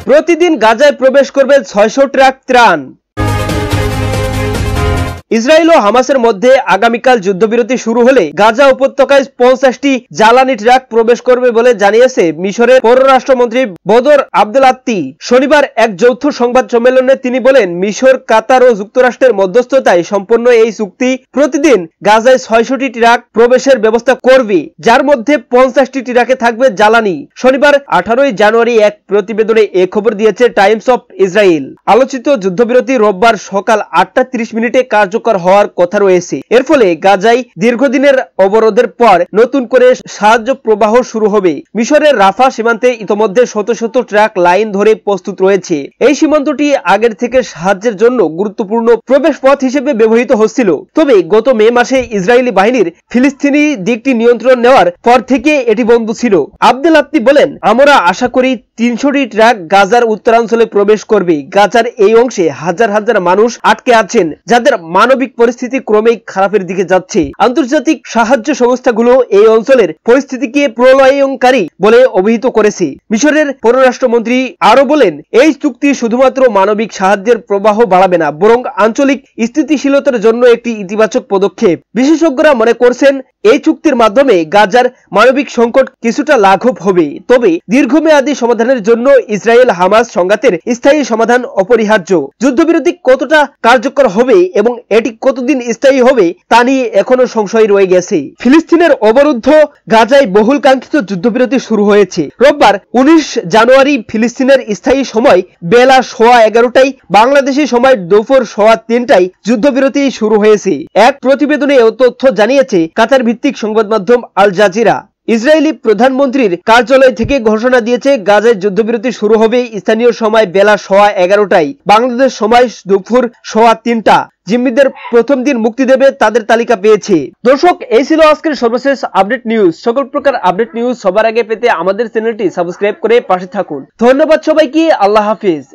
প্রতিদিন গাজায় প্রবেশ করবে ৬০০ ট্রাক ত্রাণ। ইসরায়েল ও হামাসের মধ্যে আগামীকাল যুদ্ধবিরতি শুরু হলে গাজা উপত্যকায় ৫০টি জ্বালানি ট্রাক প্রবেশ করবে বলে জানিয়েছে মিশরের পররাষ্ট্রমন্ত্রী বদর আবদেলাত্তি। শনিবার এক যৌথ সংবাদ সম্মেলনে তিনি বলেন, মিশর, কাতার ও যুক্তরাষ্ট্রের মধ্যস্থতায় সম্পন্ন এই চুক্তি প্রতিদিন গাজায় ৬০০টি ট্রাক প্রবেশের ব্যবস্থা করবে, যার মধ্যে ৫০টি ট্রাকে থাকবে জ্বালানি। শনিবার ১৮ জানুয়ারি এক প্রতিবেদনে এ খবর দিয়েছে টাইমস অফ ইসরায়েল। আলোচিত যুদ্ধবিরতি রোববার সকাল ৮টা ৩০ মিনিটে কার্যকর হওয়ার কথা রয়েছে। এর ফলে গাজায় দীর্ঘদিনের অবরোধের পর নতুন করে সাহায্য প্রবাহ শুরু হবে। মিশরের রাফা সীমান্তে ইতোমধ্যে শত শত ট্রাক লাইন ধরে প্রস্তুত রয়েছে। এই সীমান্তটি আগের থেকে সাহায্যের জন্য গুরুত্বপূর্ণ প্রবেশ পথ হিসেবে ব্যবহৃত হচ্ছিল। তবে গত মে মাসে ইসরায়েলি বাহিনীর ফিলিস্তিনি দিকটি নিয়ন্ত্রণ নেওয়ার পর থেকে এটি বন্ধ ছিল। আবদেলাত্তি বলেন, আমরা আশা করি ৩০০টি ট্রাক গাজার উত্তরাঞ্চলে প্রবেশ করবে। গাজার এই অংশে হাজার হাজার মানুষ আটকে আছেন, যাদের মানবিক পরিস্থিতি ক্রমেই খারাপের দিকে যাচ্ছে। আন্তর্জাতিক সাহায্য সংস্থাগুলো এই অঞ্চলের পরিস্থিতিকে প্রলয়ঙ্কারী বলে অভিহিত করেছে। মিশরের পররাষ্ট্রমন্ত্রী আরো বলেন, এই চুক্তি শুধুমাত্র মানবিক সাহায্যের প্রবাহ বাড়াবে না, বরং আঞ্চলিক স্থিতিশীলতার জন্য একটি ইতিবাচক পদক্ষেপ। বিশেষজ্ঞরা মনে করছেন, এই চুক্তির মাধ্যমে গাজার মানবিক সংকট কিছুটা লাঘব হবে। তবে দীর্ঘমেয়াদী সমাধানের জন্য ইসরায়েল হামাস সংঘাতের স্থায়ী সমাধান অপরিহার্য। যুদ্ধবিরতি কতটা কার্যকর হবে এবং এটি কতদিন স্থায়ী হবে তা নিয়ে এখনো সংশয় রয়ে গেছে। ফিলিস্তিনের অবরুদ্ধ গাজায় বহুল কাঙ্ক্ষিত যুদ্ধবিরতি শুরু হয়েছে। রোববার ১৯ জানুয়ারি ফিলিস্তিনের স্থায়ী সময় বেলা ১১:১১টায়, বাংলাদেশি সময় দুপুর ৩:১০টায় যুদ্ধবিরতি শুরু হয়েছে। এক প্রতিবেদনে এই তথ্য জানিয়েছে কাতার ভিত্তিক সংবাদ মাধ্যম আল জাজিরা। ইসরায়েলি প্রধানমন্ত্রীর কার্যালয় থেকে ঘোষণা দিয়েছে, গাজায় যুদ্ধবিরতি শুরু হবে স্থানীয় সময় বেলা ১১:১১টায়, বাংলাদেশ সময় দুপুর ৩:১০টা। জিম্মিদের প্রথম দিন মুক্তি দেবে তাদের তালিকা পেয়েছে। দর্শক, এই ছিল আজকের সর্বশেষ আপডেট নিউজ। সকল প্রকার আপডেট নিউজ সবার আগে পেতে আমাদের চ্যানেলটি সাবস্ক্রাইব করে পাশে থাকুন। ধন্যবাদ সবাইকে। আল্লাহ হাফিজ।